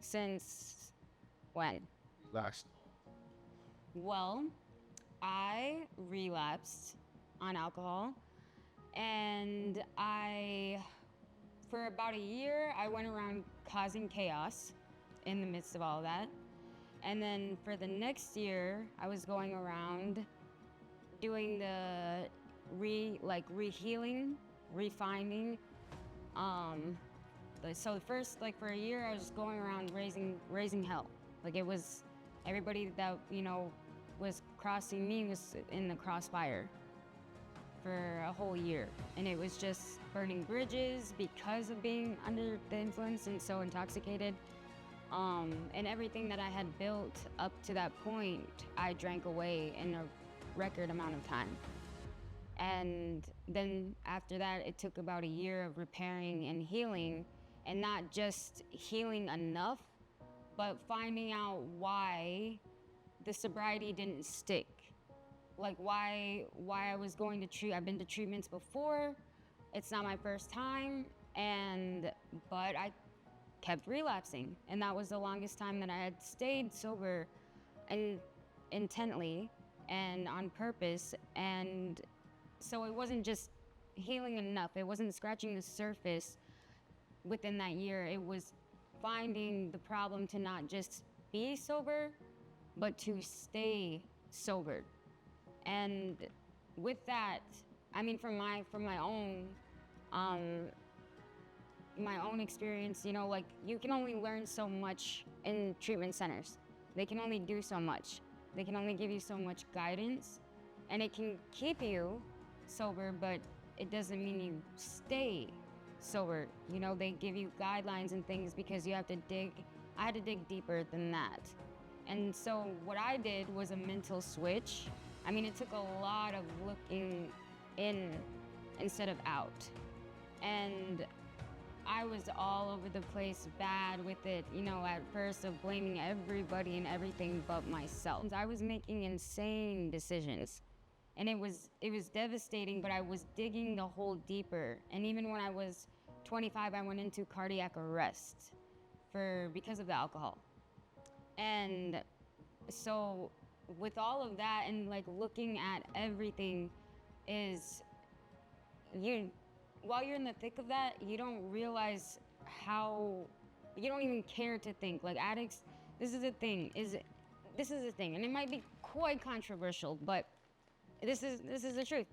Since when? Last. Well, I relapsed on alcohol, and for about a year, I went around causing chaos in the midst of all that. And then for the next year, I was going around doing the rehealing, refining. So first, like for a year, I was going around raising hell. Like it was everybody that was crossing me was in the crossfire for a whole year, and it was just burning bridges because of being under the influence and so intoxicated. And everything that I had built up to that point, I drank away in a record amount of time. And then after that, it took about a year of repairing and healing, and not just healing enough, but finding out why the sobriety didn't stick. Like why I was going to I've been to treatments before. It's not my first time, but I kept relapsing, and that was the longest time that I had stayed sober and intently and on purpose. And so it wasn't just healing enough. It wasn't scratching the surface within that year. It was finding the problem to not just be sober, but to stay sober. And with that, I mean, from my own experience, like you can only learn so much in treatment centers. They can only do so much. They can only give you so much guidance, and it can keep you sober, but it doesn't mean you stay sober. They give you guidelines and things because you have to I had to dig deeper than that. And so what I did was a mental switch. I mean, it took a lot of looking in instead of out. And I was all over the place, bad with it, at first, of blaming everybody and everything but myself. I was making insane decisions, and it was devastating, but I was digging the hole deeper. And even when I was 25, I went into cardiac arrest because of the alcohol. And so with all of that and like looking at everything while you're in the thick of that, you don't realize you don't even care to think. Like addicts, this is a thing, and it might be quite controversial, but this is the truth,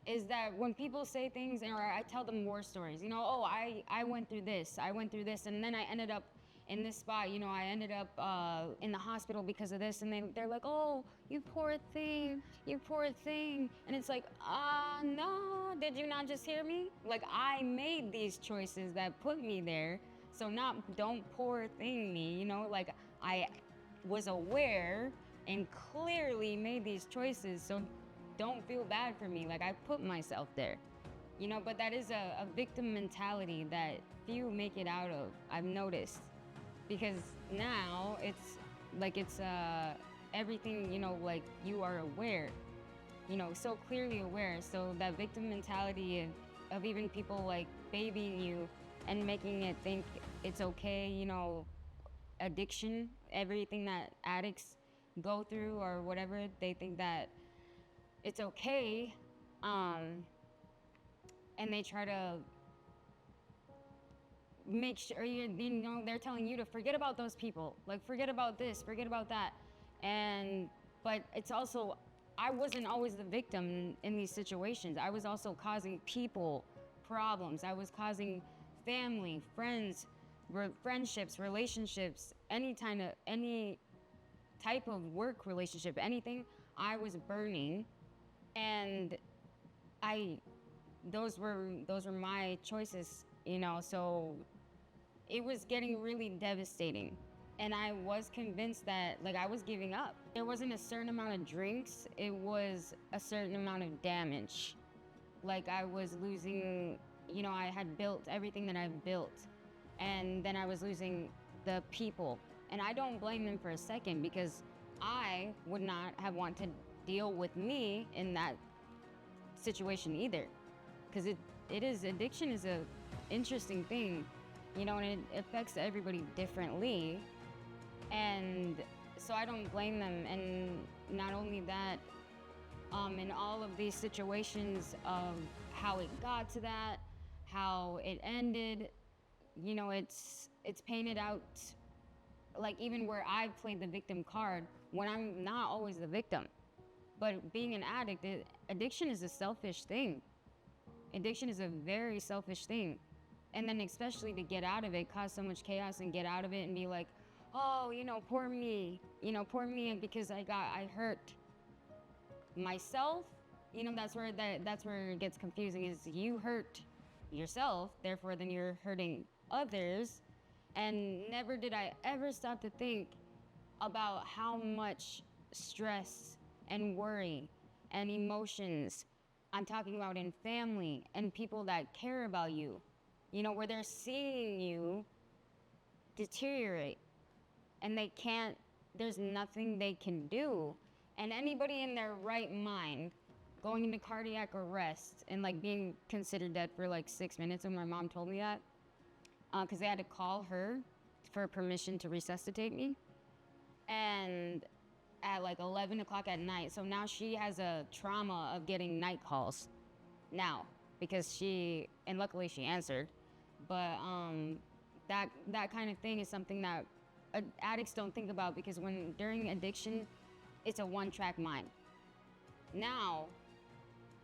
is that when people say things, or I tell them war stories, oh, I went through this, and then I ended up in this spot, I ended up in the hospital because of this, and they're like, oh, you poor thing. And it's like, no, did you not just hear me? Like, I made these choices that put me there, so don't poor thing me, like I was aware and clearly made these choices, so don't feel bad for me, like I put myself there. But that is a victim mentality that few make it out of, I've noticed. Because now it's everything, like you are aware, so clearly aware. So that victim mentality of even people like babying you and making it think it's okay, addiction, everything that addicts go through or whatever, they think that it's okay, and they try to make sure they're telling you to forget about those people, like forget about this, forget about that. But it's also, I wasn't always the victim in these situations. I was also causing people problems. I was causing family, friends, friendships, relationships, any type of work relationship, anything. I was burning, and those were my choices, so it was getting really devastating. And I was convinced that I was giving up. There wasn't a certain amount of drinks, it was a certain amount of damage. Like I was losing, I had built everything that I've built, and then I was losing the people. And I don't blame them for a second, because I would not have wanted to deal with me in that situation either. Because addiction is a interesting thing, and it affects everybody differently. And so I don't blame them. And not only that, in all of these situations of how it got to that, how it ended, you know, it's painted out, like even where I played the victim card when I'm not always the victim. But being an addict, addiction is a selfish thing. Addiction is a very selfish thing. And then especially to get out of it, cause so much chaos and get out of it and be like, oh, you know, poor me, because I hurt myself. You know, that's where it gets confusing, is you hurt yourself, therefore then you're hurting others. And never did I ever stop to think about how much stress and worry and emotions I'm talking about in family and people that care about you, you know, where they're seeing you deteriorate and there's nothing they can do. And anybody in their right mind going into cardiac arrest and like being considered dead for like 6 minutes when my mom told me that, because they had to call her for permission to resuscitate me. And at like 11 o'clock at night. So now she has a trauma of getting night calls now, because and luckily she answered. But that kind of thing is something that addicts don't think about, because during addiction, it's a one-track mind. Now,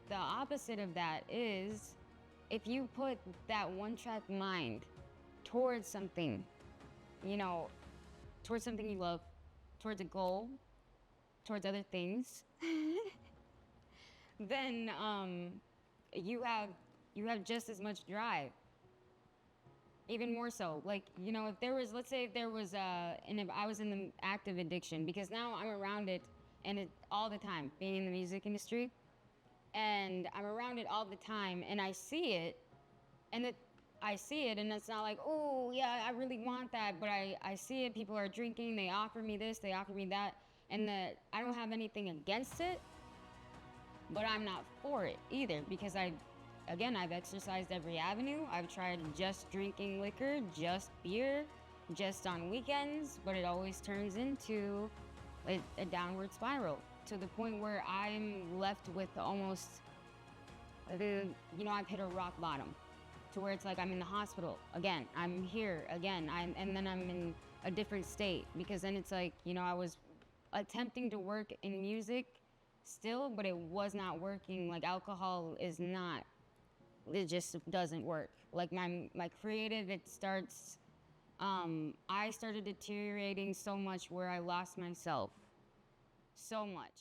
the opposite of that is if you put that one-track mind towards something, you know, towards something you love, towards a goal, towards other things, then you have just as much drive. Even more so. Like, you know, let's say if I was in the active addiction, because now I'm around it all the time, being in the music industry, and I'm around it all the time, and I see it, and it's not like, oh yeah, I really want that, but I see it, people are drinking, they offer me this, they offer me that, and I don't have anything against it, but I'm not for it either, because I've exercised every avenue. I've tried just drinking liquor, just beer, just on weekends, but it always turns into a downward spiral, to the point where I'm left with almost, I've hit a rock bottom, to where it's like I'm in the hospital again, I'm here again, and then I'm in a different state, because then it's like, you know, I was attempting to work in music still, but it was not working. Like, alcohol it just doesn't work. Like my creative, I started deteriorating so much where I lost myself so much.